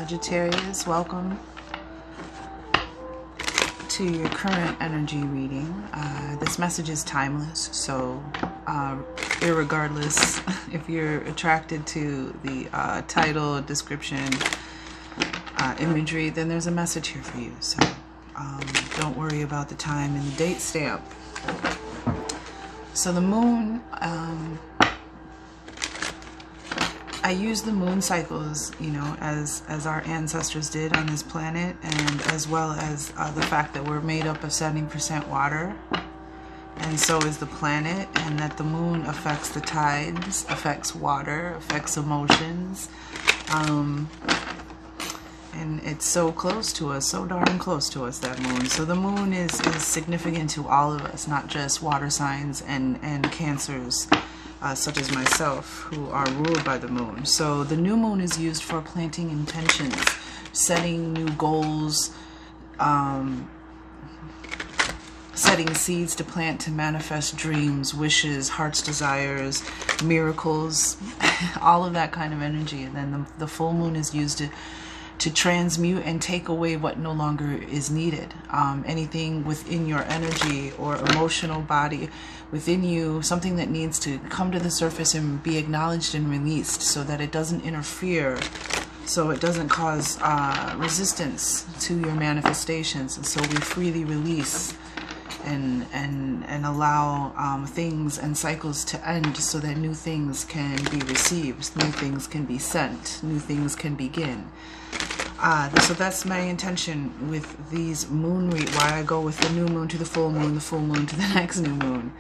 Sagittarius, welcome to your current energy reading. This message is timeless, so irregardless if you're attracted to the title, description, imagery, then there's a message here for you. So don't worry about the time and the date stamp. So the moon, I use the moon cycles, you know, as our ancestors did on this planet, and as well as the fact that we're made up of 70% water, and so is the planet, and that the moon affects the tides, affects water, affects emotions, and it's so close to us, so darn close to us, that moon. So the moon is significant to all of us, not just water signs and cancers, such as myself, who are ruled by the moon. So the new moon is used for planting intentions, setting new goals, setting seeds to plant to manifest dreams, wishes, heart's desires, miracles, all of that kind of energy. And then the full moon is used to transmute and take away what no longer is needed. Anything within your energy or emotional body within you, something that needs to come to the surface and be acknowledged and released, so that it doesn't interfere, so it doesn't cause resistance to your manifestations. And so we freely release and allow things and cycles to end, so that new things can be received, new things can be sent, new things can begin. So that's my intention with these moon why I go with the new moon to the full moon to the next new moon.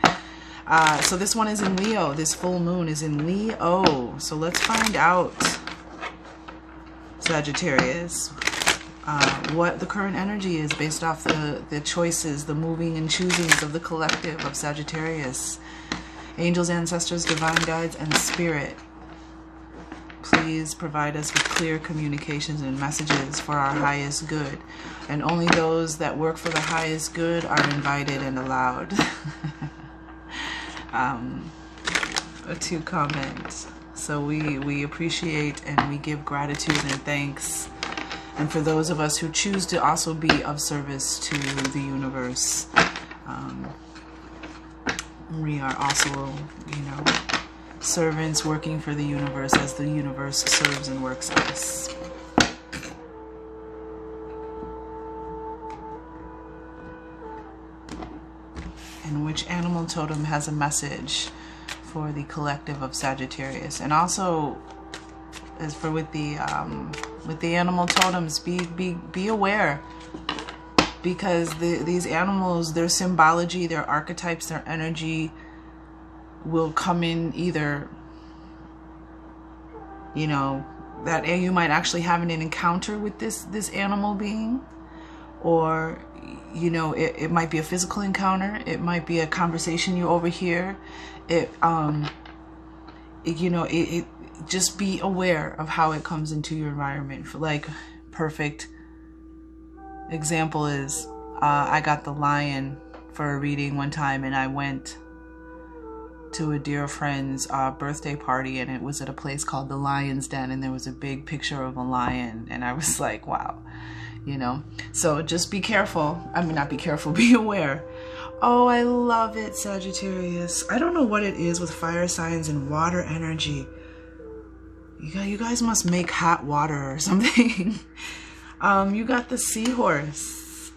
So this one is in Leo. This full moon is in Leo. So let's find out, Sagittarius, what the current energy is based off the choices, the moving and choosings of the collective of Sagittarius. Angels, ancestors, divine guides, and spirit, please provide us with clear communications and messages for our highest good. And only those that work for the highest good are invited and allowed to comment. So we appreciate and we give gratitude and thanks. And for those of us who choose to also be of service to the universe, we are also, you know, servants working for the universe as the universe serves and works us. And which animal totem has a message for the collective of Sagittarius? And also, as for with the animal totems, be aware, because these animals, their symbology, their archetypes, their energy will come in either, you know, that you might actually have an encounter with this animal being, or, you know, it might be a physical encounter, it might be a conversation you overhear, you know, it just be aware of how it comes into your environment. For like, perfect example is I got the lion for a reading one time, and I went to a dear friend's birthday party, and it was at a place called the Lion's Den, and there was a big picture of a lion, and I was like, wow, you know. So just be careful. I mean, not be careful, be aware. Oh, I love it, Sagittarius. I don't know what it is with fire signs and water energy. You guys must make hot water or something. You got the seahorse.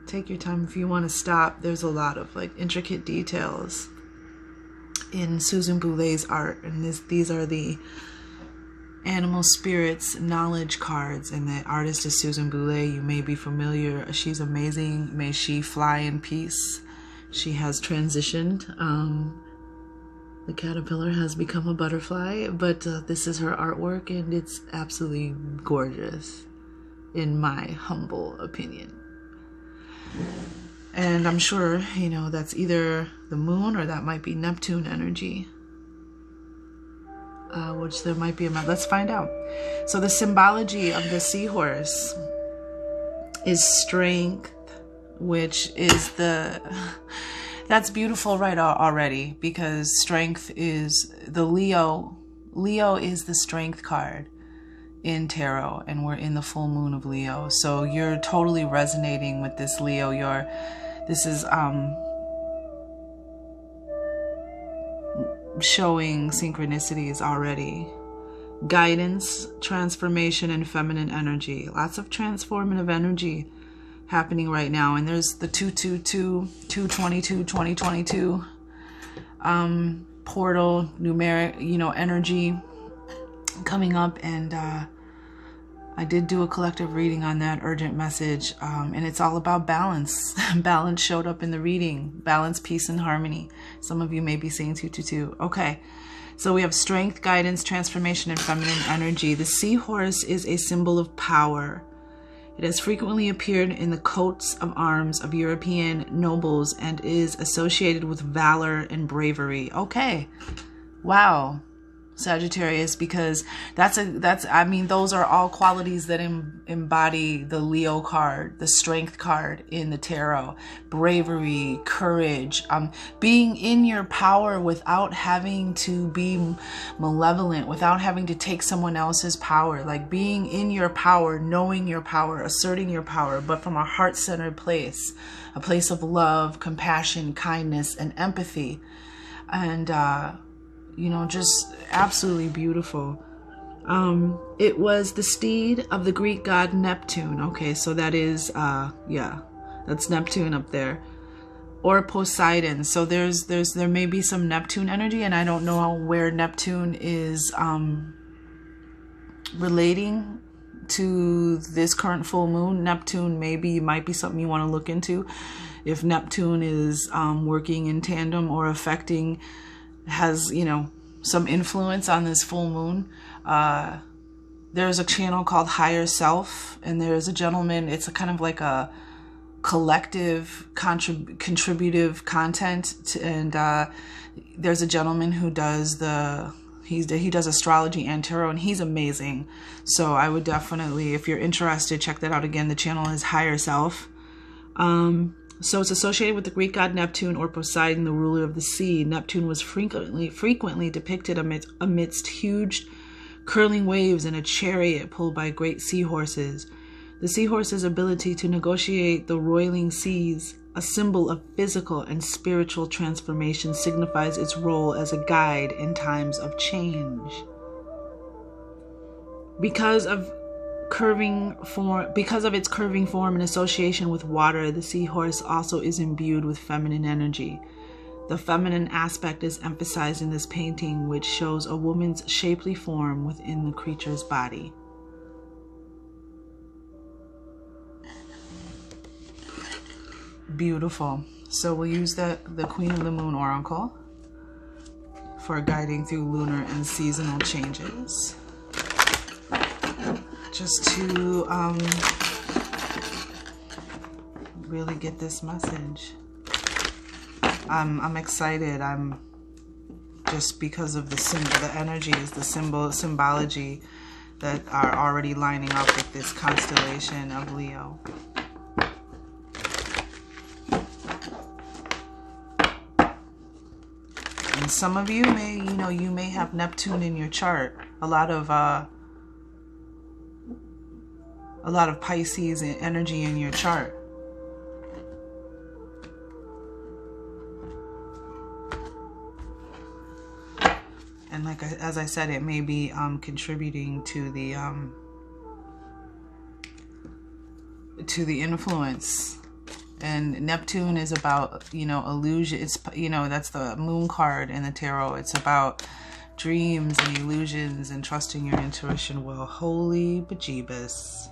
Take your time if you want to stop. There's a lot of like intricate details in Susan Boulet's art, and these are the animal spirits knowledge cards, and the artist is Susan Boulet. You may be familiar. She's amazing. May she fly in peace. She has transitioned. The caterpillar has become a butterfly, but this is her artwork, and it's absolutely gorgeous, in my humble opinion. And I'm sure, you know, that's either the moon or that might be Neptune energy, which there might be let's find out. So the symbology of the seahorse is strength, which is that's beautiful right already, because strength is the Leo Leo is the strength card in tarot, and we're in the full moon of Leo. So you're totally resonating with this, Leo. This is showing synchronicities already. Guidance, transformation, and feminine energy. Lots of transformative energy happening right now. And there's the 222, 222, 2022 portal, numeric, energy coming up. And I did do a collective reading on that urgent message. And it's all about balance. Balance showed up in the reading. Balance, peace, and harmony. Some of you may be seeing 222. Okay. So we have strength, guidance, transformation, and feminine energy. The seahorse is a symbol of power. It has frequently appeared in the coats of arms of European nobles and is associated with valor and bravery. Okay. Wow. Sagittarius, because those are all qualities that embody the Leo card, the strength card in the tarot. Bravery, courage, being in your power without having to be malevolent, without having to take someone else's power, like being in your power, knowing your power, asserting your power, but from a heart-centered place, a place of love, compassion, kindness, and empathy. And just absolutely beautiful. It was the steed of the Greek god Neptune. Okay, so that is, that's Neptune up there. Or Poseidon. So there may be some Neptune energy, and I don't know where Neptune is relating to this current full moon. Neptune might be something you want to look into. If Neptune is working in tandem or has some influence on this full moon. There's a channel called Higher Self, and there's a gentleman, it's a kind of like a collective contributive content, and there's a gentleman who does he does astrology and tarot, and he's amazing. So I would definitely, if you're interested, check that out. Again, the channel is Higher Self. So it's associated with the Greek god Neptune, or Poseidon, the ruler of the sea. Neptune was frequently depicted amidst huge curling waves in a chariot pulled by great seahorses. The seahorse's ability to negotiate the roiling seas, a symbol of physical and spiritual transformation, signifies its role as a guide in times of change. Because of its curving form and association with water, the seahorse also is imbued with feminine energy. The feminine aspect is emphasized in this painting, which shows a woman's shapely form within the creature's body. Beautiful. So we'll use the Queen of the Moon Oracle for guiding through lunar and seasonal changes. Just to really get this message. I'm excited. I'm just because of the energies, the symbology that are already lining up with this constellation of Leo. And some of you may have Neptune in your chart. A lot of Pisces energy in your chart. And as I said, it may be contributing to the influence. And Neptune is about, illusion. It's, that's the moon card in the tarot. It's about dreams and illusions and trusting your intuition. Well, holy bejeebus.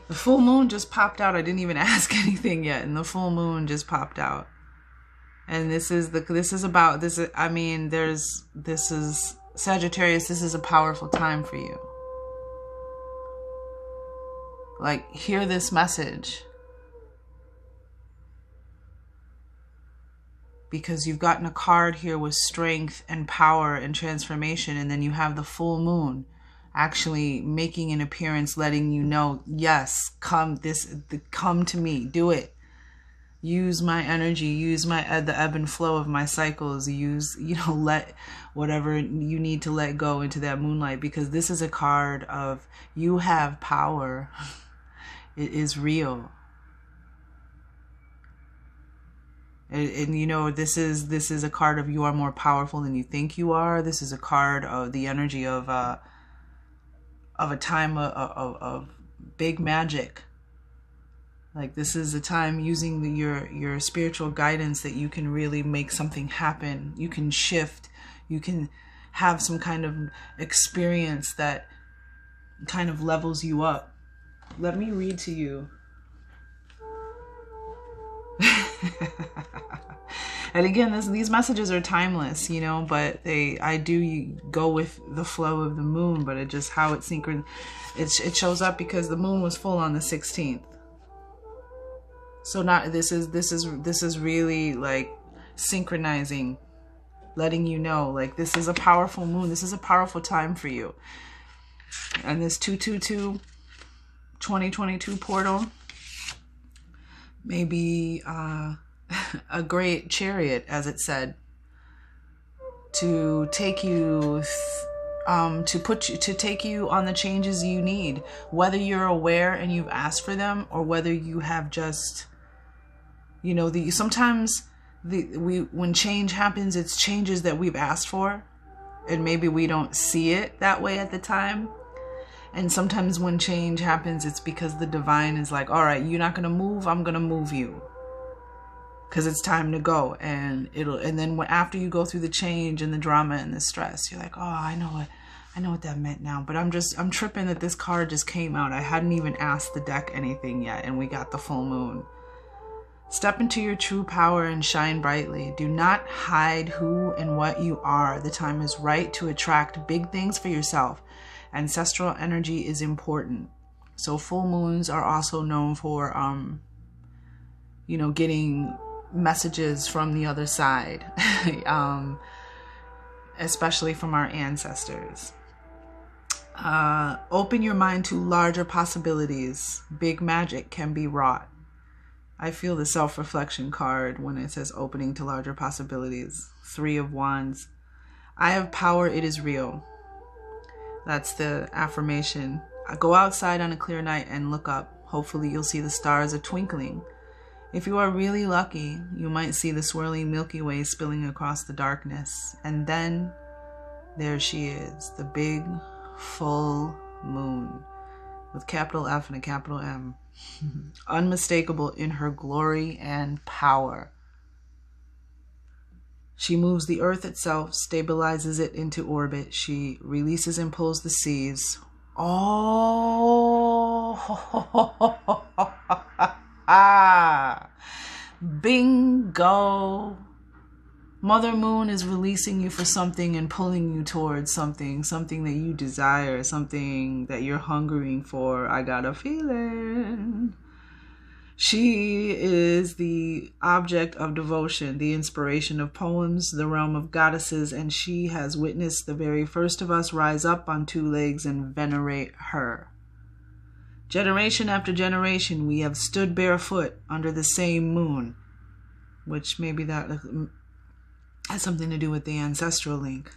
The full moon just popped out. I didn't even ask anything yet, and the full moon just popped out. And this is Sagittarius, this is a powerful time for you. Like, hear this message. Because you've gotten a card here with strength and power and transformation, and then you have the full moon actually making an appearance, letting you know, yes, come to me, do it. use my energy, use my the ebb and flow of my cycles, use, let whatever you need to let go into that moonlight, because this is a card of you have power. It is real. And this is a card of you are more powerful than you think you are. This is a card of the energy of a time of big magic. Like, this is a time using your spiritual guidance that you can really make something happen. You can shift. You can have some kind of experience that kind of levels you up. Let me read to you. And again, these messages are timeless, but I do go with the flow of the moon, but it just how it it shows up because the moon was full on the 16th. So this is really like synchronizing, letting you know, like, this is a powerful moon. This is a powerful time for you. And this 222 2022 portal may be a great chariot, as it said, to take you to take you on the changes you need, whether you're aware and you've asked for them, or whether you have just, sometimes when change happens, it's changes that we've asked for, and maybe we don't see it that way at the time. And sometimes when change happens, it's because the divine is like, all right, you're not going to move, I'm going to move you, because it's time to go. And then after you go through the change and the drama and the stress, you're like, oh, I know what that meant now. But I'm tripping that this card just came out. I hadn't even asked the deck anything yet, and we got the full moon. Step into your true power and shine brightly. Do not hide who and what you are. The time is right to attract big things for yourself. Ancestral energy is important. So full moons are also known for, getting messages from the other side, especially from our ancestors. Open your mind to larger possibilities. Big magic can be wrought. I feel the self-reflection card when it says opening to larger possibilities. 3 of Wands. I have power, it is real. That's the affirmation. Go outside on a clear night and look up. Hopefully you'll see the stars are twinkling. If you are really lucky, you might see the swirling Milky Way spilling across the darkness. And then there she is, the big full moon with capital F and a capital M. Unmistakable in her glory and power. She moves the earth itself, stabilizes it into orbit. She releases and pulls the seas. Oh, bingo. Mother Moon is releasing you for something and pulling you towards something that you desire, something that you're hungering for. I got a feeling. She is the object of devotion, the inspiration of poems, the realm of goddesses, and she has witnessed the very first of us rise up on 2 legs and venerate her. Generation after generation, we have stood barefoot under the same moon, which maybe that has something to do with the ancestral link.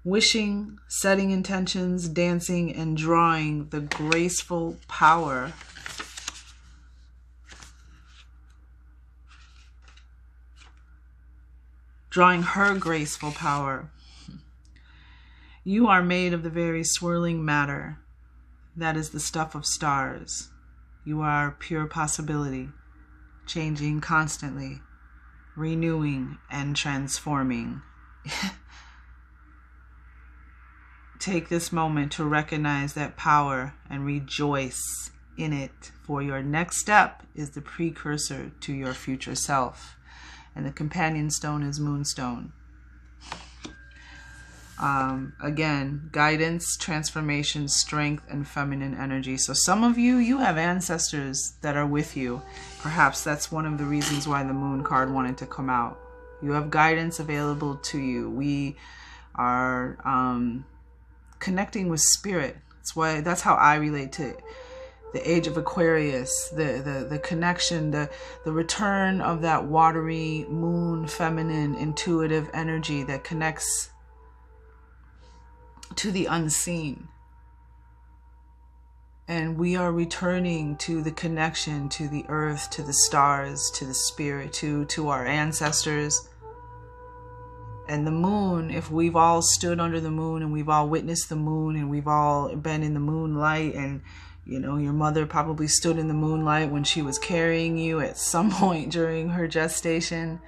Wishing, setting intentions, dancing, and drawing the graceful power drawing her graceful power. You are made of the very swirling matter that is the stuff of stars. You are pure possibility, changing constantly, renewing and transforming. Take this moment to recognize that power and rejoice in it, for your next step is the precursor to your future self. And the companion stone is Moonstone. Again, guidance, transformation, strength, and feminine energy. So some of you have ancestors that are with you. Perhaps that's one of the reasons why the Moon card wanted to come out. You have guidance available to you. We are connecting with spirit. That's how I relate to the age of Aquarius, the connection, the return of that watery moon, feminine, intuitive energy that connects to the unseen. And we are returning to the connection to the earth, to the stars, to the spirit, to our ancestors. And the moon, if we've all stood under the moon and we've all witnessed the moon and we've all been in the moonlight, and you know, your mother probably stood in the moonlight when she was carrying you at some point during her gestation.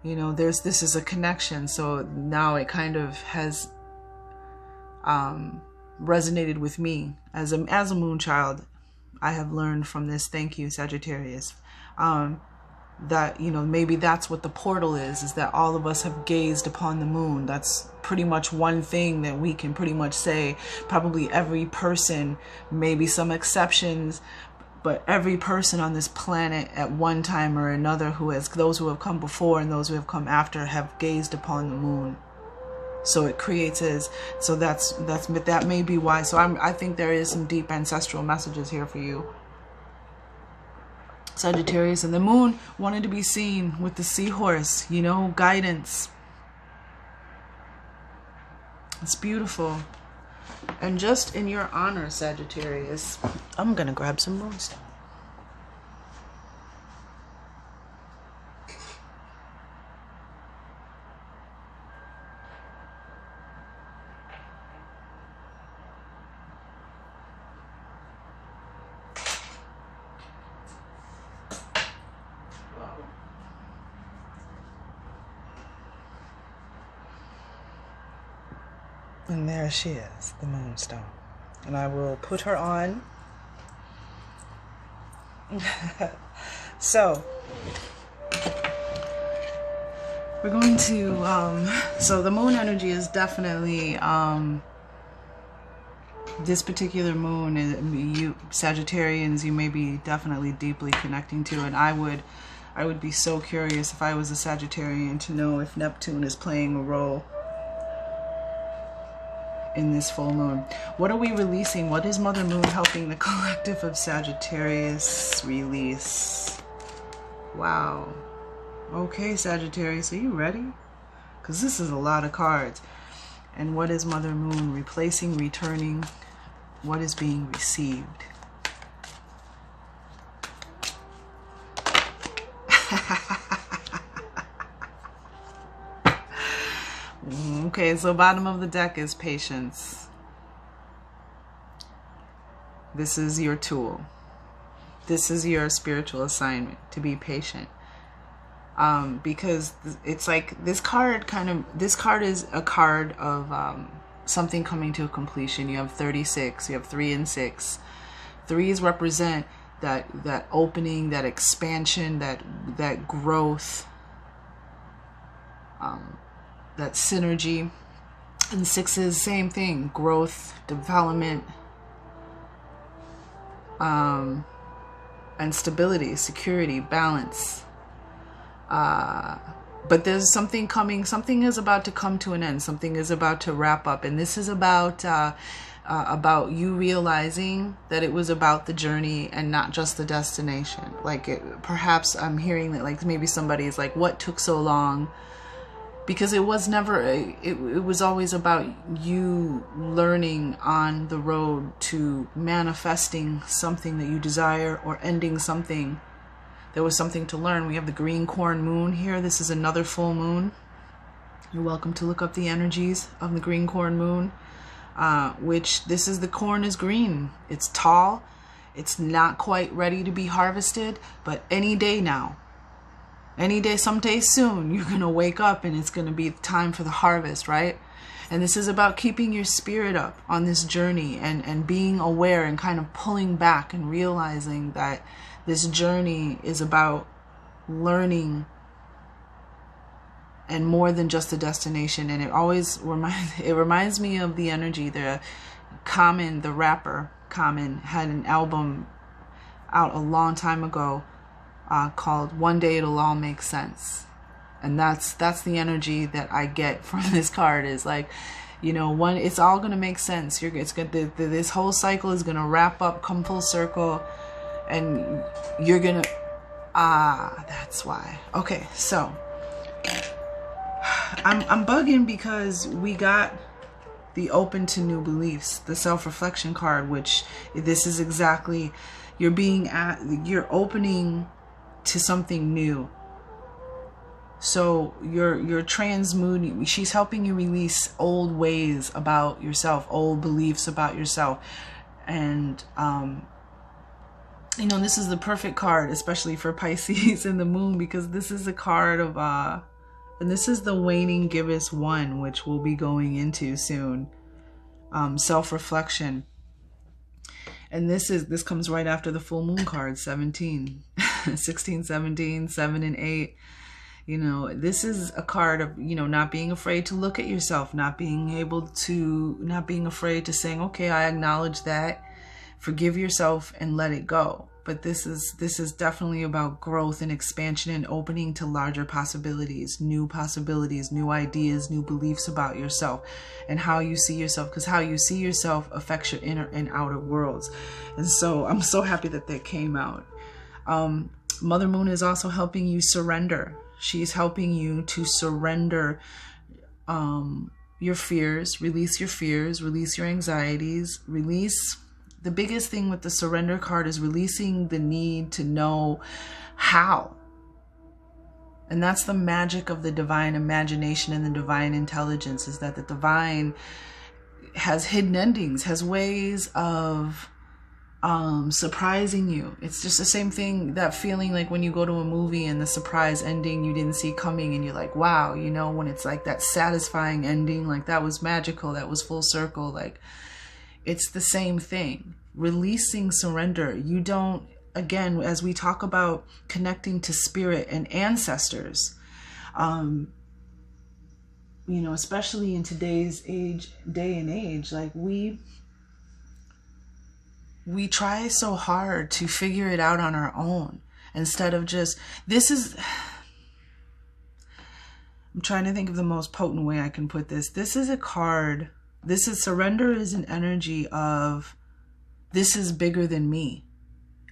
You know, this is a connection. So now it kind of has resonated with me as a moon child. I have learned from this. Thank you, Sagittarius. That, you know, maybe that's what the portal is that all of us have gazed upon the moon. That's pretty much one thing that we can pretty much say. Probably every person, maybe some exceptions, but every person on this planet at one time or another, those who have come before and those who have come after, have gazed upon the moon. So it creates that may be why. So I think there is some deep ancestral messages here for you, Sagittarius. And the moon wanted to be seen with the seahorse, you know, guidance. It's beautiful. And just in your honor, Sagittarius, I'm gonna grab some Moonstone. And there she is, the Moonstone. And I will put her on. So, we're going to, so the moon energy is definitely, this particular moon, you Sagittarians, you may be definitely deeply connecting to it. I would be so curious if I was a Sagittarian to know if Neptune is playing a role in this full moon. What are we releasing? What is Mother Moon helping the collective of Sagittarius release? Wow. Okay, Sagittarius, are you ready? Because this is a lot of cards. And what is Mother Moon replacing, returning? What is being received? Okay, so bottom of the deck is patience. This is your tool. This is your spiritual assignment, to be patient. Because it's like this card is a card of something coming to a completion. You have 36, you have 3 and 6. 3s represent that opening, that expansion, that growth, that synergy. And 6s, same thing, growth, development, and stability, security, balance. But there's something coming. Something is about to come to an end. Something is about to wrap up. And this is about you realizing that it was about the journey and not just the destination. Like, perhaps I'm hearing that, like, maybe somebody's like, what took so long? Because it was never, it was always about you learning on the road to manifesting something that you desire, or ending something. There was something to learn. We have the green corn moon here. This is another full moon. You're welcome to look up the energies of the green corn moon, which this is, the corn is green. It's tall. It's not quite ready to be harvested, but any day now, any day, someday soon, you're going to wake up and it's going to be time for the harvest, right? And this is about keeping your spirit up on this journey and being aware and kind of pulling back and realizing that this journey is about learning and more than just a destination. And it always reminds me of the energy. The rapper Common had an album out a long time ago called One Day It'll All Make Sense. And that's the energy that I get from this card, is like, You know, it's all going to make sense. It's good. This whole cycle is going to wrap up, come full circle, and you're going to, that's why. Okay. So I'm bugging because we got the open to new beliefs, the self-reflection card, which this is exactly, you're opening to something new. So you're transmuting. She's helping you release old ways about yourself, old beliefs about yourself. And you know, this is the perfect card, especially for Pisces and the moon, because this is a card of and this is the waning gibbous one, which we'll be going into soon. Self-reflection. And this comes right after the full moon card, 17, 16, 17, 7 and 8. You know, this is a card of, you know, not being afraid to look at yourself, not being afraid to saying, okay, I acknowledge that, forgive yourself and let it go. But this is definitely about growth and expansion and opening to larger possibilities, new ideas, new beliefs about yourself and how you see yourself, because how you see yourself affects your inner and outer worlds. And so I'm so happy that came out. Mother Moon is also helping you surrender. She's helping you to surrender your fears, release your anxieties, release. The biggest thing with the surrender card is releasing the need to know how. And that's the magic of the divine imagination and the divine intelligence, is that the divine has hidden endings, has ways of surprising you. It's just the same thing, that feeling like when you go to a movie and the surprise ending you didn't see coming and you're like, wow, you know, when it's like that satisfying ending, like that was magical, that was full circle. Like, it's the same thing. Releasing, surrender. You don't, again, as we talk about connecting to spirit and ancestors, you know, especially in today's day and age, like we try so hard to figure it out on our own instead of just, I'm trying to think of the most potent way I can put this. This is a card. Surrender is an energy of, this is bigger than me.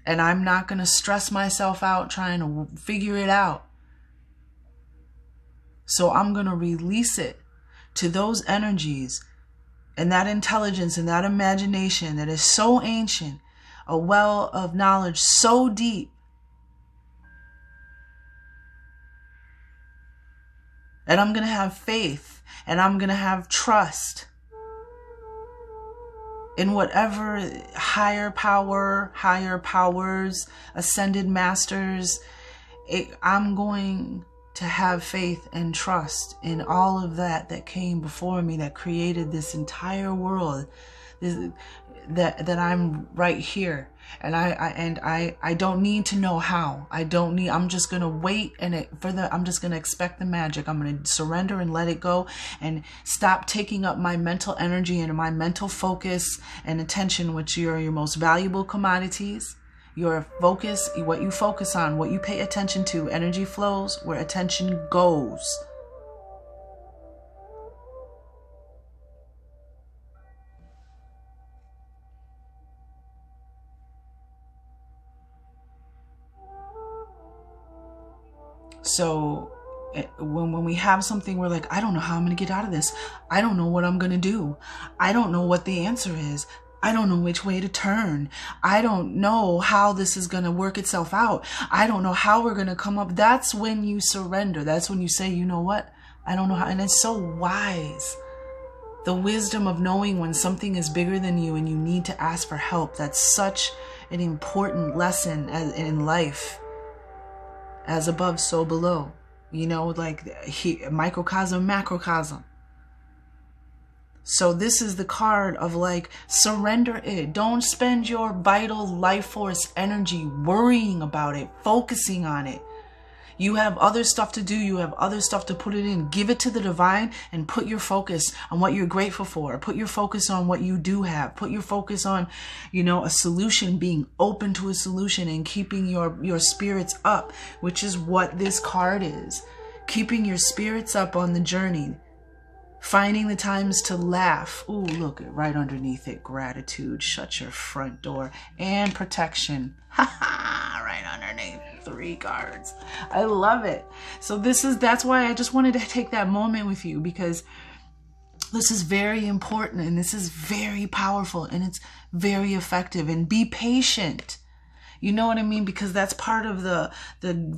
And I'm not going to stress myself out trying to figure it out. So I'm going to release it to those energies and that intelligence and that imagination that is so ancient, a well of knowledge so deep, and I'm going to have faith and I'm going to have trust in whatever higher power, higher powers, ascended masters. I'm going to have faith and trust in all of that came before me, that created this entire world, that I'm right here. And I don't need to know how. I'm just going to wait I'm just going to expect the magic. I'm going to surrender and let it go and stop taking up my mental energy and my mental focus and attention, which are your most valuable commodities. Your focus, what you focus on, what you pay attention to, energy flows where attention goes. So when we have something, we're like, I don't know how I'm going to get out of this. I don't know what I'm going to do. I don't know what the answer is. I don't know which way to turn. I don't know how this is going to work itself out. I don't know how we're going to come up. That's when you surrender. That's when you say, you know what? I don't know how. And it's so wise. The wisdom of knowing when something is bigger than you and you need to ask for help. That's such an important lesson in life. As above, so below. You know, like microcosm, macrocosm. So this is the card of like, surrender it. Don't spend your vital life force energy worrying about it, focusing on it. You have other stuff to do. You have other stuff to put it in. Give it to the divine and put your focus on what you're grateful for. Put your focus on what you do have. Put your focus on, you know, a solution, being open to a solution and keeping your spirits up, which is what this card is. Keeping your spirits up on the journey. Finding the times to laugh. Ooh, look, right underneath it. Gratitude. Shut your front door. And protection. Right underneath. 3 cards. I love it. So that's why I just wanted to take that moment with you, because this is very important and this is very powerful and it's very effective. And be patient. You know what I mean? Because that's part of the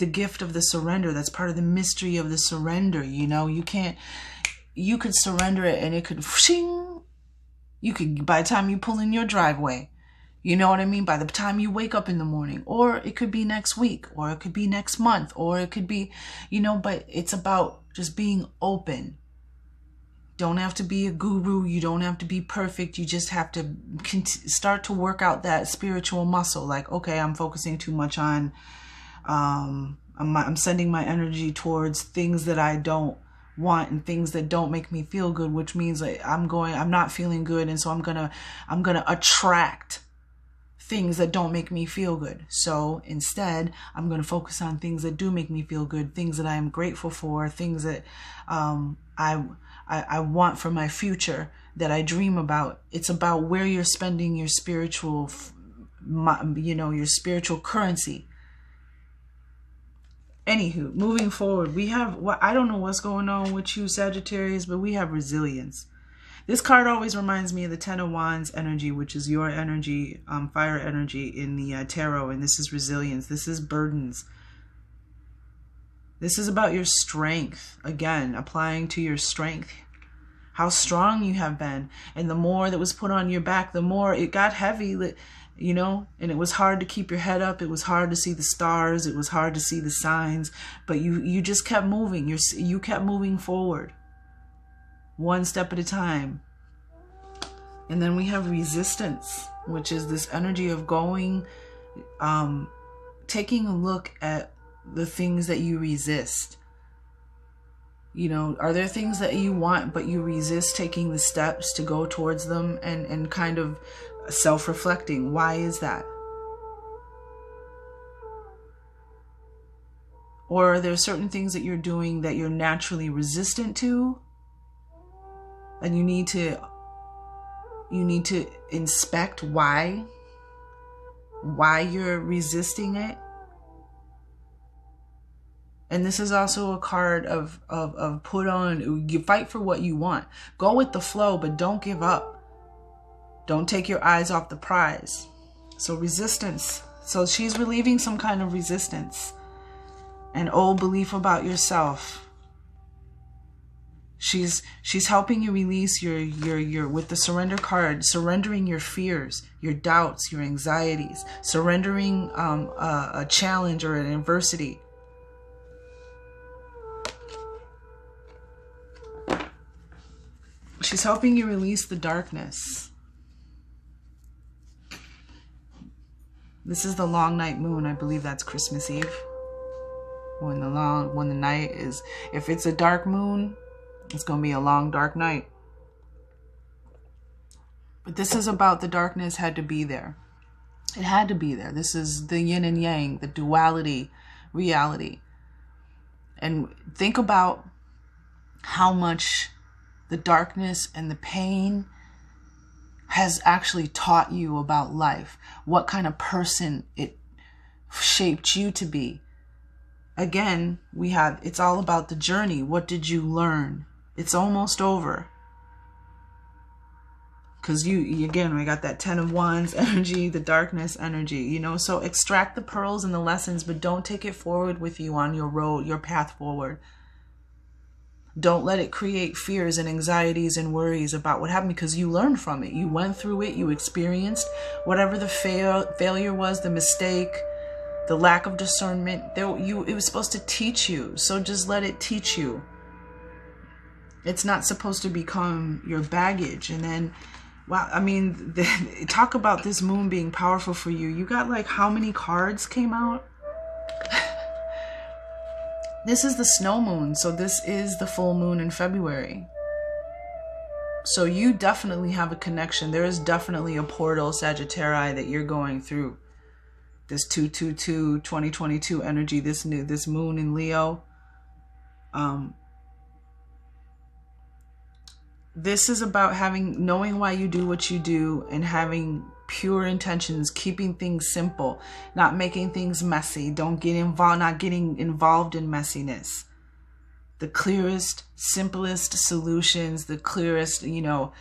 gift of the surrender. That's part of the mystery of the surrender. You know, you could surrender it and it could shing. You could, by the time you pull in your driveway, you know what I mean? By the time you wake up in the morning, or it could be next week, or it could be next month, or it could be, you know, but it's about just being open. Don't have to be a guru. You don't have to be perfect. You just have to start to work out that spiritual muscle. Like, okay, I'm focusing too much on, I'm sending my energy towards things that I don't want and things that don't make me feel good, which means like I'm not feeling good. And so I'm going to attract things that don't make me feel good. So instead, I'm going to focus on things that do make me feel good, things that I am grateful for, things that, I want for my future, that I dream about. It's about where you're spending your spiritual, your spiritual currency. Anywho, moving forward, we have, I don't know what's going on with you, Sagittarius, but we have resilience. This card always reminds me of the 10 of Wands energy, which is your energy, fire energy in the tarot. And this is resilience. This is burdens. This is about your strength. Again, applying to your strength. How strong you have been. And the more that was put on your back, the more it got heavy, you know, and it was hard to keep your head up. It was hard to see the stars. It was hard to see the signs. But you just kept moving. You kept moving forward. One step at a time. And then we have resistance, which is this energy of going, taking a look at the things that you resist. You know, are there things that you want, but you resist taking the steps to go towards them, and kind of self-reflecting? Why is that? Or are there certain things that you're doing that you're naturally resistant to? And you need to inspect why you're resisting it. And this is also a card of put on, you fight for what you want. Go with the flow, but don't give up. Don't take your eyes off the prize. So resistance. So she's relieving some kind of resistance. An old belief about yourself. She's helping you release your with the surrender card, surrendering your fears, your doubts, your anxieties, surrendering a challenge or an adversity. She's helping you release the darkness. This is the long night moon. I believe that's Christmas Eve. When the night is, if it's a dark moon, it's going to be a long, dark night. But this is about the darkness had to be there. It had to be there. This is the yin and yang, the duality reality. And think about how much the darkness and the pain has actually taught you about life. What kind of person it shaped you to be. Again, it's all about the journey. What did you learn? It's almost over. Because again, we got that 10 of Wands energy, the darkness energy, you know. So extract the pearls and the lessons, but don't take it forward with you on your road, your path forward. Don't let it create fears and anxieties and worries about what happened, because you learned from it. You went through it. You experienced whatever the failure was, the mistake, the lack of discernment. It was supposed to teach you. So just let it teach you. It's not supposed to become your baggage. And then, wow, I mean, talk about this moon being powerful for you. You got like how many cards came out? This is the snow moon, so this is the full moon in February. So you definitely have a connection. There is definitely a portal, Sagittarius, that you're going through. This 222 2022 energy, this moon in Leo. this is about knowing why you do what you do and having pure intentions, keeping things simple, not making things messy. Don't get involved, not getting involved in messiness. The clearest, simplest solutions, the clearest, you know,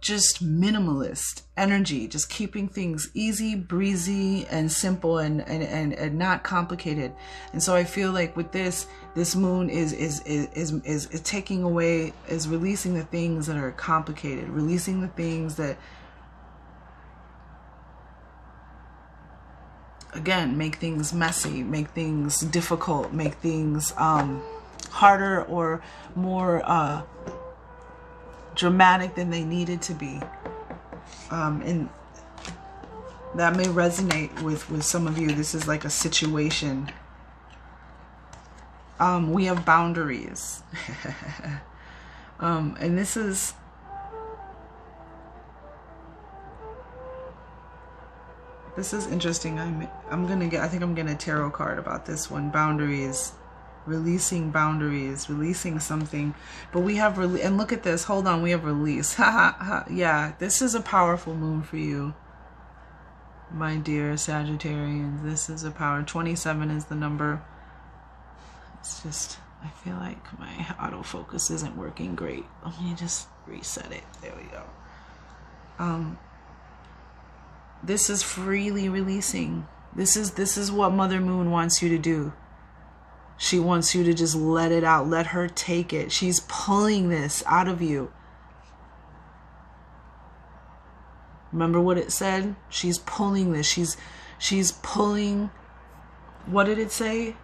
just minimalist energy, just keeping things easy, breezy, and simple, and not complicated. And so I feel like with this moon is taking away, is releasing the things that are complicated, releasing the things that, again, make things messy, make things difficult, make things harder or more dramatic than they needed to be. And that may resonate with some of you. This is like a situation. We have boundaries. And this is, interesting. I think I'm getting a tarot card about this one. Boundaries. Releasing boundaries, releasing something. But we have, and look at this, hold on, we have release. Yeah, this is a powerful moon for you, my dear Sagittarians. This is a power. 27 is the number. It's just, I feel like my autofocus isn't working great. Let me just reset it. There we go. This is freely releasing. This is what Mother Moon wants you to do. She wants you to just let it out. Let her take it. She's pulling this out of you. Remember what it said? She's pulling this. She's pulling. What did it say?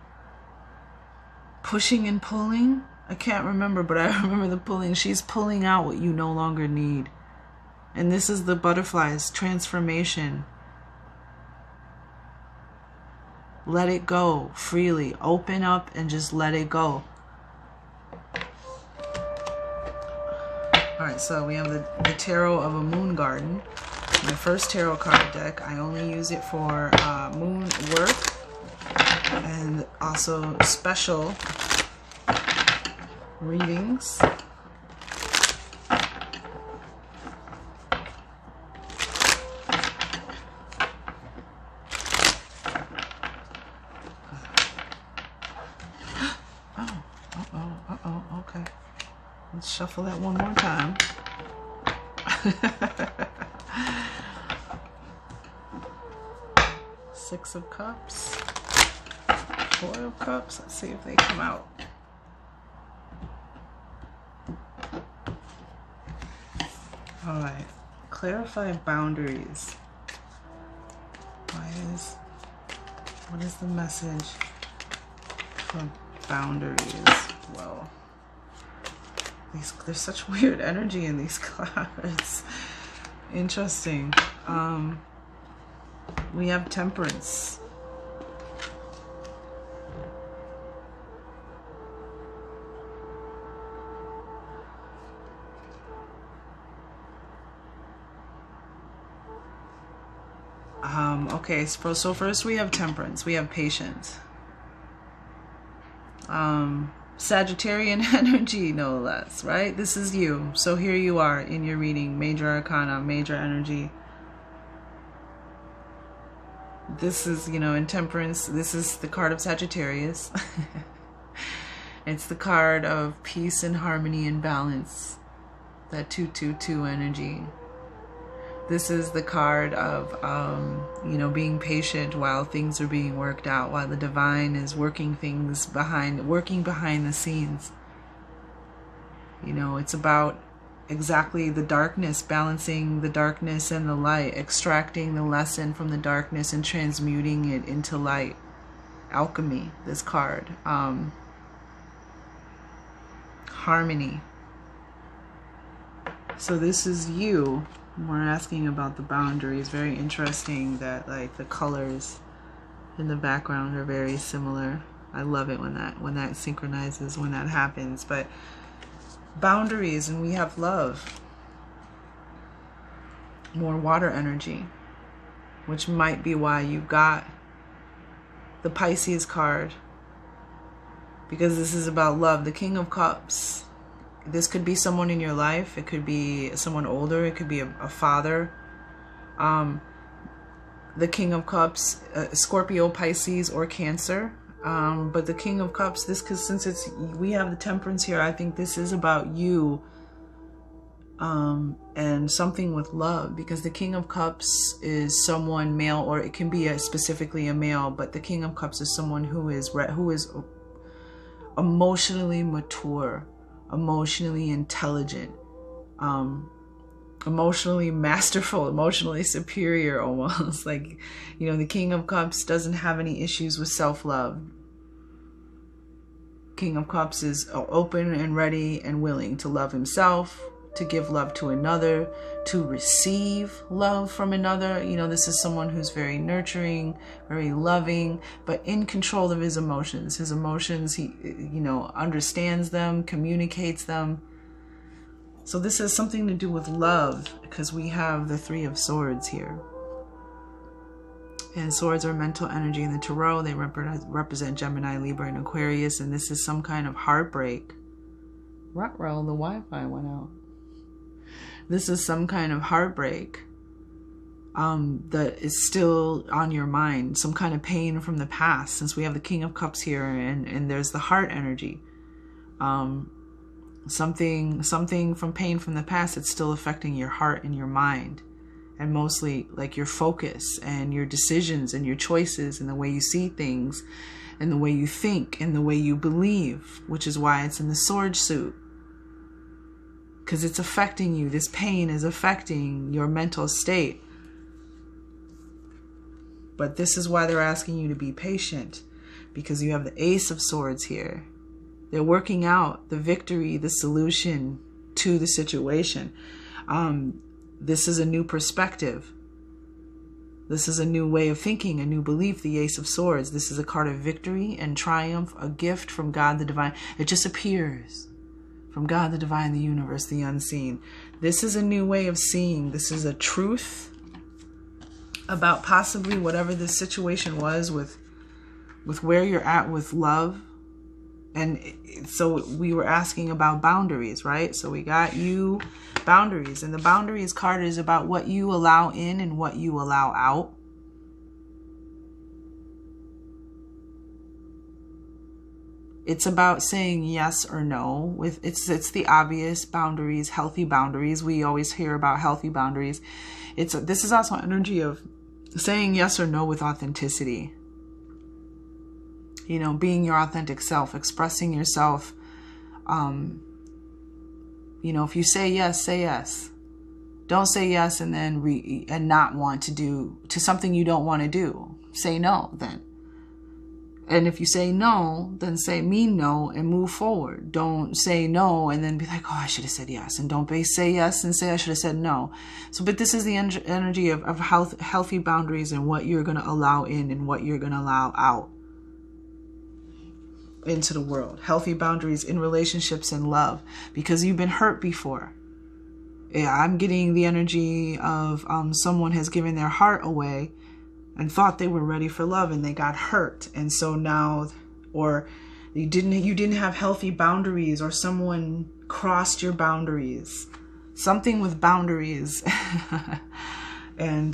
Pushing and pulling? I can't remember, but I remember the pulling. She's pulling out what you no longer need. And this is the butterflies, transformation. Let it go freely. Open up and just let it go. Alright, so we have the tarot of a moon garden. My first tarot card deck. I only use it for moon work and also special readings. Okay. Let's shuffle that one more time. Six of Cups. Four of Cups. Let's see if they come out. Alright. Clarify boundaries. What is the message for boundaries? Whoa. There's such weird energy in these cards. Interesting. We have Temperance. Okay, so first we have Temperance. We have Patience. Sagittarian energy, no less, right? This is you. So here you are in your reading. Major Arcana, major energy. This is, you know, in Temperance, this is the card of Sagittarius. It's the card of peace and harmony and balance. That 222 energy. This is the card of, you know, being patient while things are being worked out, while the divine is working things behind the scenes. You know, it's about exactly the darkness, balancing the darkness and the light, extracting the lesson from the darkness and transmuting it into light. Alchemy, this card. Harmony. So this is you. We're asking about the boundaries. Very interesting that like the colors in the background are very similar. I love it when that synchronizes, when that happens. But boundaries, and we have love. More water energy, which might be why you got the Pisces card, because this is about love. The King of Cups this could be someone in your life. It could be someone older. It could be a father. The King of Cups, Scorpio, Pisces, or Cancer. But the King of Cups, since we have the Temperance here, I think this is about you, and something with love, because the King of Cups is someone male, or it can be specifically a male, but the King of Cups is someone who is emotionally mature, emotionally intelligent, emotionally masterful, emotionally superior, almost. Like, you know, the King of Cups doesn't have any issues with self-love. King of Cups is open and ready and willing to love himself, to give love to another, to receive love from another. You know, this is someone who's very nurturing, very loving, but in control of his emotions. His emotions, he, you know, understands them, communicates them. So this has something to do with love, because we have the Three of Swords here. And swords are mental energy in the tarot. They represent Gemini, Libra, and Aquarius. And this is some kind of heartbreak. Ruh-roh, the Wi-Fi went out. This is some kind of heartbreak that is still on your mind. Some kind of pain from the past, since we have the King of Cups here, and there's the heart energy. Something from pain from the past that's still affecting your heart and your mind, and mostly like your focus and your decisions and your choices and the way you see things and the way you think and the way you believe, which is why it's in the sword suit, because it's affecting you. This pain is affecting your mental state. But this is why they're asking you to be patient, because you have the Ace of Swords here. They're working out the victory, the solution to the situation. This is a new perspective. This is a new way of thinking, a new belief, the Ace of Swords. This is a card of victory and triumph, a gift from God the Divine. It just appears from God the Divine, the universe, the unseen. This is a new way of seeing. This is a truth about possibly whatever this situation was with where you're at with love. And so we were asking about boundaries, right? So we got you, boundaries. And the boundaries card is about what you allow in and what you allow out. It's about saying yes or no. It's the obvious boundaries, healthy boundaries. We always hear about healthy boundaries. This is also energy of saying yes or no with authenticity. You know, being your authentic self, expressing yourself. You know, if you say yes, say yes. Don't say yes and then not want to do to something you don't want to do. Say no then. And if you say no, then mean no and move forward. Don't say no and then be like, oh, I should have said yes. And don't say yes and say I should have said no. So, but this is the energy of healthy boundaries and what you're going to allow in and what you're going to allow out into the world. Healthy boundaries in relationships and love, because you've been hurt before. Yeah, I'm getting the energy of someone has given their heart away and thought they were ready for love and they got hurt. And so now, or you didn't have healthy boundaries, or someone crossed your boundaries. Something with boundaries. And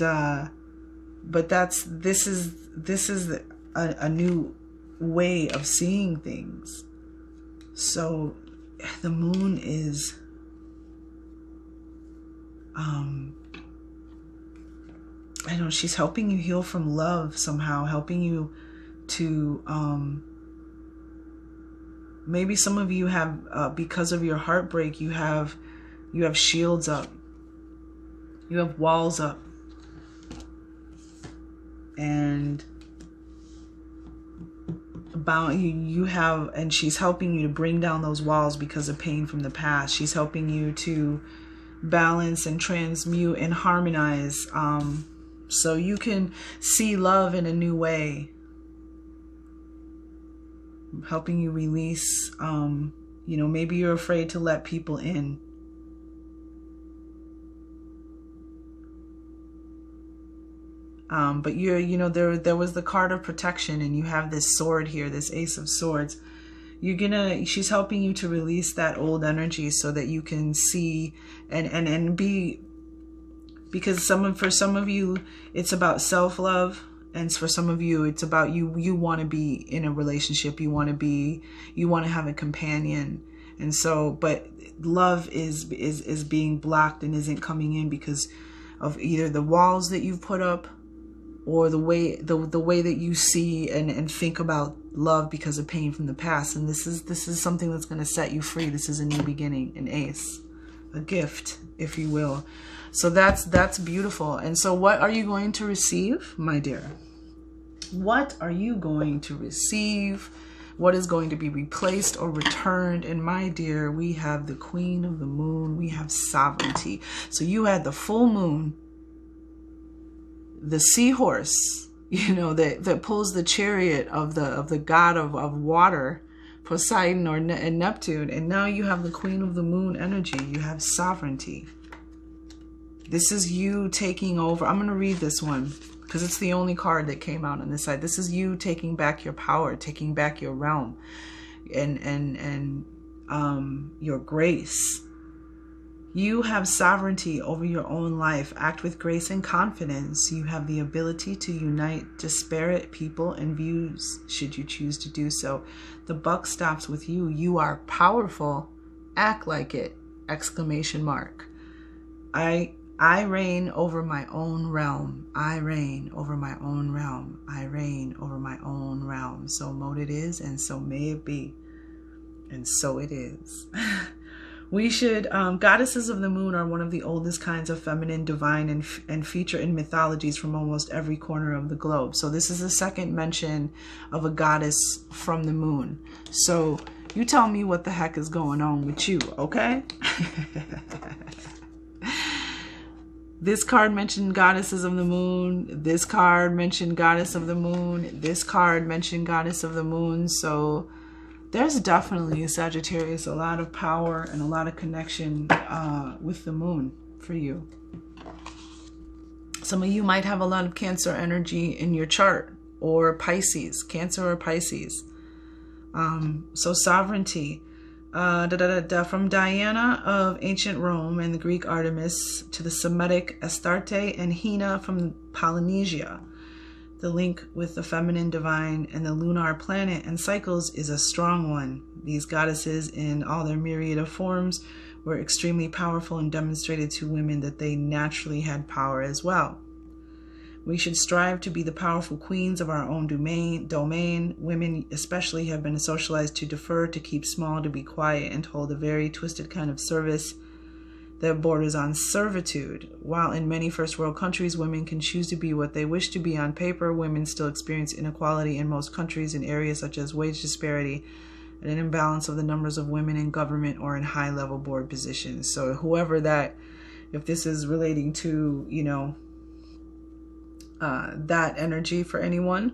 but this is a new way of seeing things. So the moon is I don't know, she's helping you heal from love somehow, helping you to maybe some of you have because of your heartbreak, you have shields up, you have walls up, and and she's helping you to bring down those walls because of pain from the past. She's helping you to balance and transmute and harmonize, so you can see love in a new way. Helping you release, you know, maybe you're afraid to let people in. But you know, there was the card of protection, and you have this sword here, this Ace of Swords. she's helping you to release that old energy so that you can see and be, because for some of you, it's about self-love. And for some of you, it's about you want to be in a relationship. You want to have a companion. And so, but love is being blocked and isn't coming in because of either the walls that you've put up or the way that you see and think about love because of pain from the past. And this is something that's going to set you free. This is a new beginning, an ace, a gift, if you will. So that's beautiful. And so what are you going to receive, my dear? What are you going to receive? What is going to be replaced or returned? And my dear, we have the Queen of the Moon. We have sovereignty. So you had the full moon, the seahorse, you know, that pulls the chariot of the god of water, Poseidon and Neptune. And now you have the Queen of the Moon energy. You have sovereignty. This is you taking over. I'm going to read this one because it's the only card that came out on this side. This is you taking back your power, taking back your realm and your grace. You have sovereignty over your own life. Act with grace and confidence. You have the ability to unite disparate people and views should you choose to do so. The buck stops with you. You are powerful. Act like it! Exclamation mark. I reign over my own realm. I reign over my own realm. I reign over my own realm. So mote it is, and so may it be. And so it is. We should, goddesses of the moon are one of the oldest kinds of feminine, divine, and feature in mythologies from almost every corner of the globe. So this is the second mention of a goddess from the moon. So you tell me what the heck is going on with you, okay? This card mentioned goddesses of the moon. This card mentioned goddess of the moon. This card mentioned goddess of the moon. So there's definitely, Sagittarius, a lot of power and a lot of connection with the moon for you. Some of you might have a lot of Cancer energy in your chart, or Pisces, Cancer or Pisces. So sovereignty. From Diana of ancient Rome and the Greek Artemis to the Semitic Astarte and Hina from Polynesia. The link with the feminine, divine, and the lunar planet and cycles is a strong one. These goddesses, in all their myriad of forms, were extremely powerful and demonstrated to women that they naturally had power as well. We should strive to be the powerful queens of our own domain. Women especially have been socialized to defer, to keep small, to be quiet, and to hold a very twisted kind of service that borders on servitude. While in many first world countries, women can choose to be what they wish to be on paper, women still experience inequality in most countries in areas such as wage disparity and an imbalance of the numbers of women in government or in high-level board positions. So whoever that, if this is relating to, you know, that energy for anyone.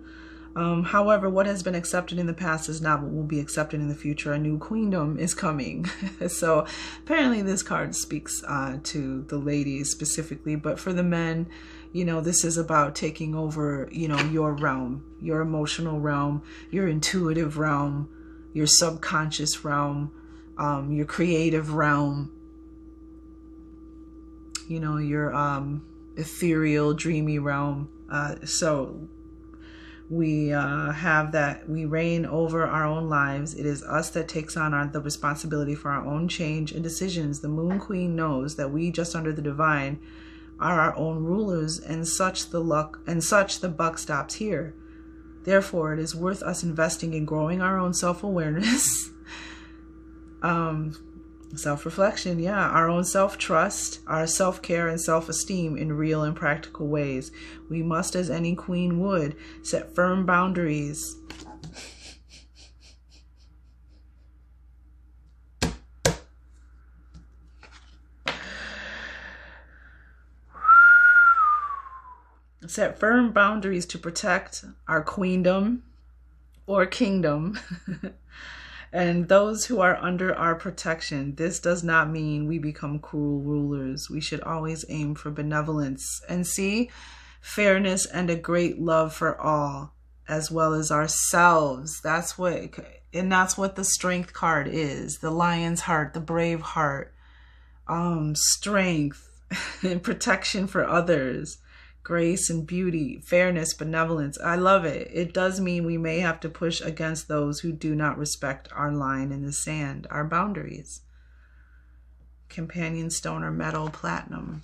However, what has been accepted in the past is not what will be accepted in the future. A new queendom is coming. So apparently this card speaks to the ladies specifically, but for the men, you know, this is about taking over, you know, your realm, your emotional realm, your intuitive realm, your subconscious realm, your creative realm, you know, your ethereal, dreamy realm. So we have that. We reign over our own lives. It is us that takes on the responsibility for our own change and decisions. The Moon Queen knows that we, just under the divine, are our own rulers, and such the buck stops here. Therefore, it is worth us investing in growing our own self-awareness, self-reflection, yeah, our own self-trust, our self-care and self-esteem in real and practical ways. We must, as any queen would, set firm boundaries. Set firm boundaries to protect our queendom or kingdom and those who are under our protection. This does not mean we become cruel rulers. We should always aim for benevolence and see fairness and a great love for all, as well as ourselves. That's what And that's what the Strength card is. The Lion's heart, the brave heart, strength and protection for others, grace and beauty, fairness, benevolence. I love it. It does mean we may have to push against those who do not respect our line in the sand, our boundaries. Companion stone or metal, platinum.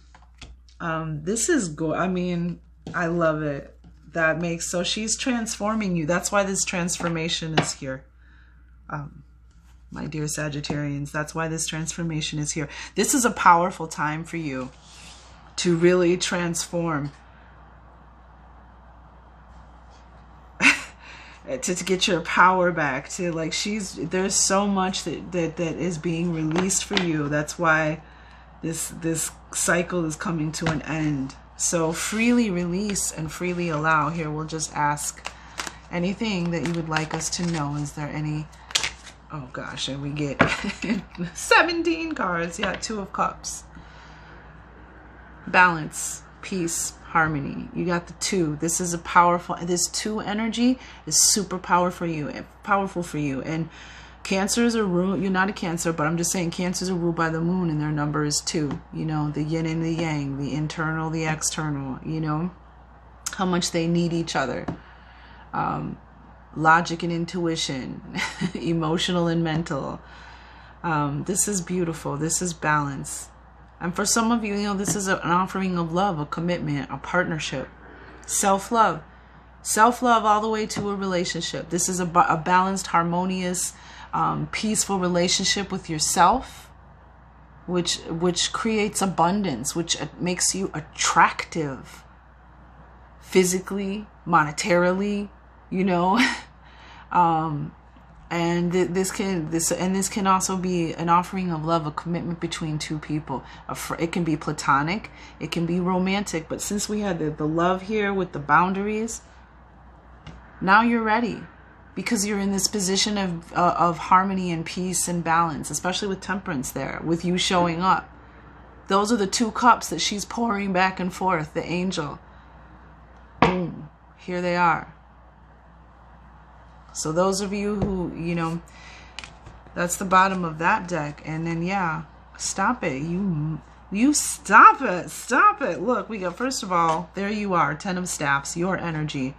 This is good. I mean, I love it. That makes, so she's transforming you. That's why this transformation is here. My dear Sagittarians, that's why this transformation is here. This is a powerful time for you to really transform, to get your power back, to like, there's so much that is being released for you. That's why this cycle is coming to an end. So freely release and freely allow. Here, we'll just ask anything that you would like us to know. Is there any, oh gosh, and we get 17 cards. Yeah, 2 of Cups. Balance, peace, harmony. You got the 2. This is a powerful, this 2 energy is super powerful for you. And Cancers are ruled, you're not a Cancer, but I'm just saying Cancers are ruled by the moon and their number is 2. You know, the yin and the yang, the internal, the external, you know, how much they need each other. Logic and intuition, emotional and mental. This is beautiful. This is balance. And for some of you, you know, this is an offering of love, a commitment, a partnership, self-love. Self-love all the way to a relationship. This is a balanced, harmonious, peaceful relationship with yourself, which creates abundance, which makes you attractive physically, monetarily, you know. And this can also be an offering of love, a commitment between 2 people. It can be platonic, it can be romantic, but since we had the love here with the boundaries, now you're ready, because you're in this position of harmony and peace and balance, especially with Temperance there, with you showing up. Those are the 2 cups that she's pouring back and forth, the angel. Boom, here they are. So those of you who, you know, that's the bottom of that deck. And then, yeah, stop it. You stop it. Stop it. Look, we got, first of all, there you are, 10 of Staffs, your energy.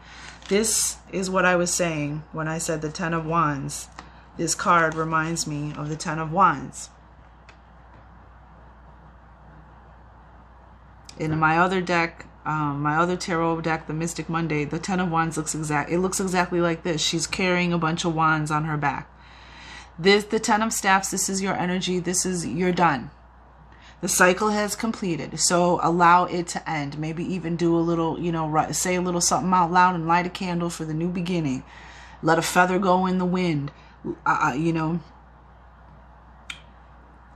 This is what I was saying when I said the 10 of Wands. This card reminds me of the 10 of Wands. In my other deck, my other tarot deck, the Mystic Monday, the 10 of Wands looks exactly like this. She's carrying a bunch of wands on her back. The 10 of Staffs, this is your energy. This is, you're done. The cycle has completed, so allow it to end. Maybe even do a little, you know, say a little something out loud and light a candle for the new beginning. Let a feather go in the wind, you know.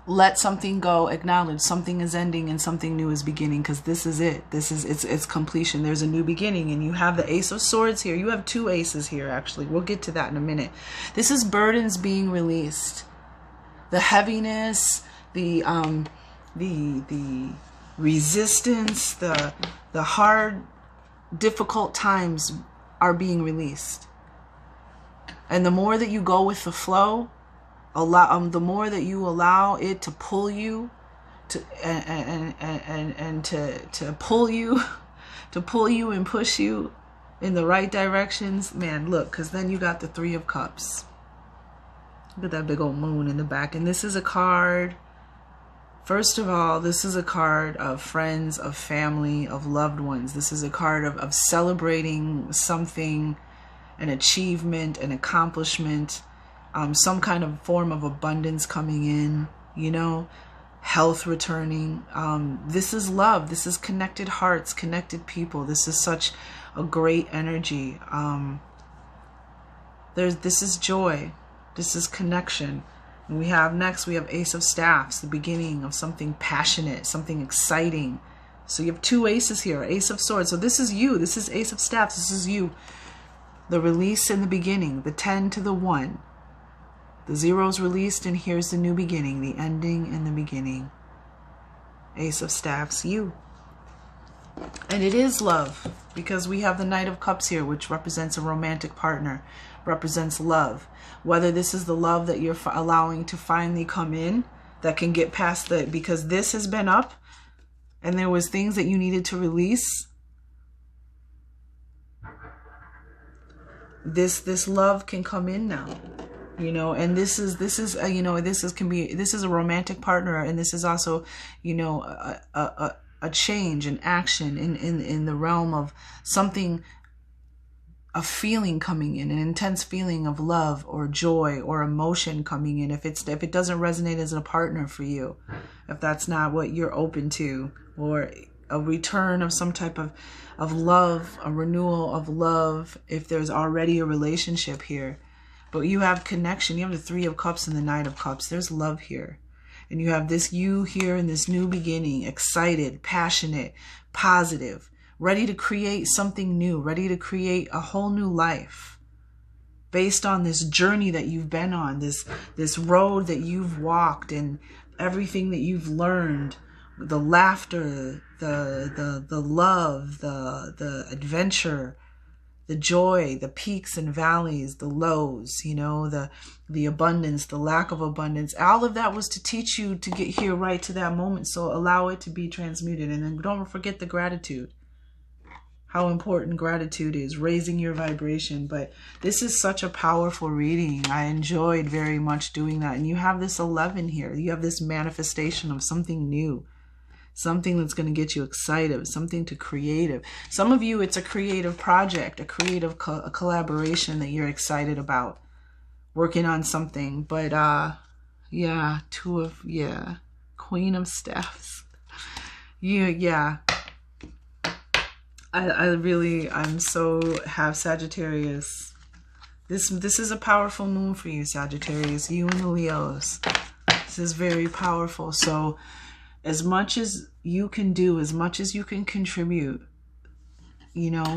Let something go, acknowledge something is ending and something new is beginning, because this is it. This is, it's completion. There's a new beginning, and you have the Ace of Swords here. You have 2 aces here, actually. We'll get to that in a minute. This is burdens being released. The heaviness, the resistance, the hard, difficult times are being released. And the more that you go with the flow, the more that you allow it to pull you, to pull you, to pull you and push you in the right directions, man. Look, because then you got the 3 of Cups. Look at that big old moon in the back, and this is a card. First of all, this is a card of friends, of family, of loved ones. This is a card of celebrating something, an achievement, an accomplishment, some kind of form of abundance coming in, you know, health returning. This is love. This is connected hearts, connected people. This is such a great energy. This is joy. This is connection. And we have next, we have Ace of Staffs, the beginning of something passionate, something exciting. So you have 2 aces here, Ace of Swords. So this is you. This is Ace of Staffs. This is you. The release in the beginning, the 10 to the 1. The 0's released, and here's the new beginning, the ending and the beginning. Ace of Staffs, you. And it is love, because we have the Knight of Cups here, which represents a romantic partner, represents love. Whether this is the love that you're allowing to finally come in, that can get past the, because this has been up and there was things that you needed to release. This love can come in now, you know, and this is you know, this is a romantic partner, and this is also, you know, a change, an action in the realm of something, a feeling coming in, an intense feeling of love or joy or emotion coming in. If it doesn't resonate as a partner for you, if that's not what you're open to, or a return of some type of love, a renewal of love, if there's already a relationship here, but you have connection, you have the Three of Cups and the Knight of Cups, there's love here. And you have this you here in this new beginning, excited, passionate, positive, ready to create something new, ready to create a whole new life based on this journey that you've been on, this road that you've walked, and everything that you've learned, the laughter, the love, the adventure, the joy, the peaks and valleys, the lows, you know, the abundance, the lack of abundance. All of that was to teach you to get here right to that moment. So allow it to be transmuted. And then don't forget the gratitude. How important gratitude is, raising your vibration. But this is such a powerful reading. I enjoyed very much doing that. And you have this 11 here. You have this manifestation of something new. Something that's going to get you excited, something to creative. Some of you, it's a creative project, a creative a collaboration that you're excited about, working on something. But yeah, Queen of Staffs. Yeah. I'm so have Sagittarius. This is a powerful moon for you, Sagittarius. You and the Leos. This is very powerful. So as much as you can do, as much as you can contribute, so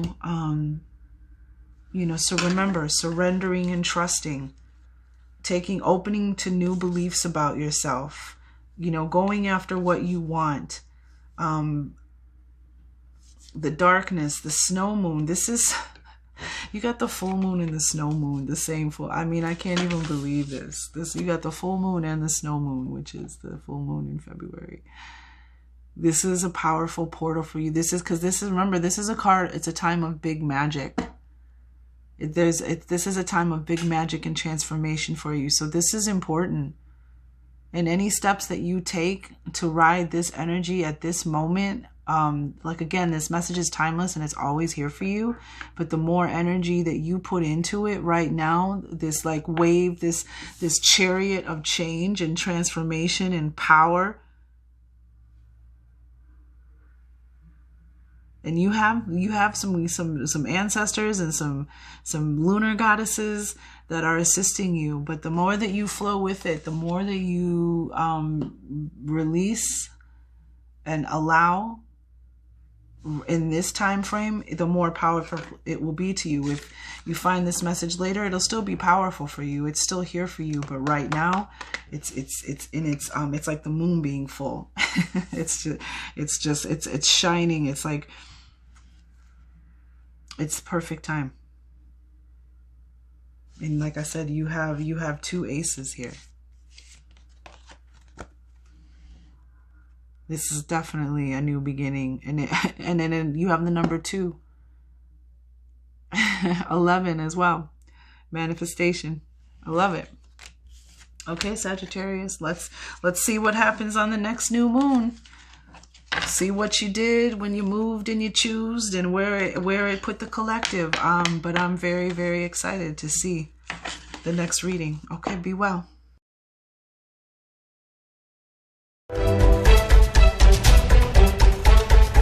remember, surrendering and trusting, opening to new beliefs about yourself, going after what you want. The darkness, the snow moon, this is, you got the full moon and the snow moon, the same full, I mean, I can't even believe this. You got the full moon and the snow moon, which is the full moon in February. This is a powerful portal for you. Remember, this is a card, it's a time of big magic. This is a time of big magic and transformation for you. So this is important. And any steps that you take to ride this energy at this moment, like again, this message is timeless and it's always here for you. But the more energy that you put into it right now, this like wave, this chariot of change and transformation and power. And you have some ancestors and some lunar goddesses that are assisting you. But the more that you flow with it, the more that you release and allow in this time frame, the more powerful it will be to you. If you find this message later, it'll still be powerful for you. It's still here for you. But right now, it's like the moon being full. it's shining. It's like, it's perfect time. And like I said, you have two aces here. This is definitely a new beginning. And then you have the number 2. 11 as well. Manifestation. I love it. Okay, Sagittarius, let's see what happens on the next new moon. See what you did when you moved and you choosed, and where it put the collective. But I'm very, very excited to see the next reading. Okay, be well.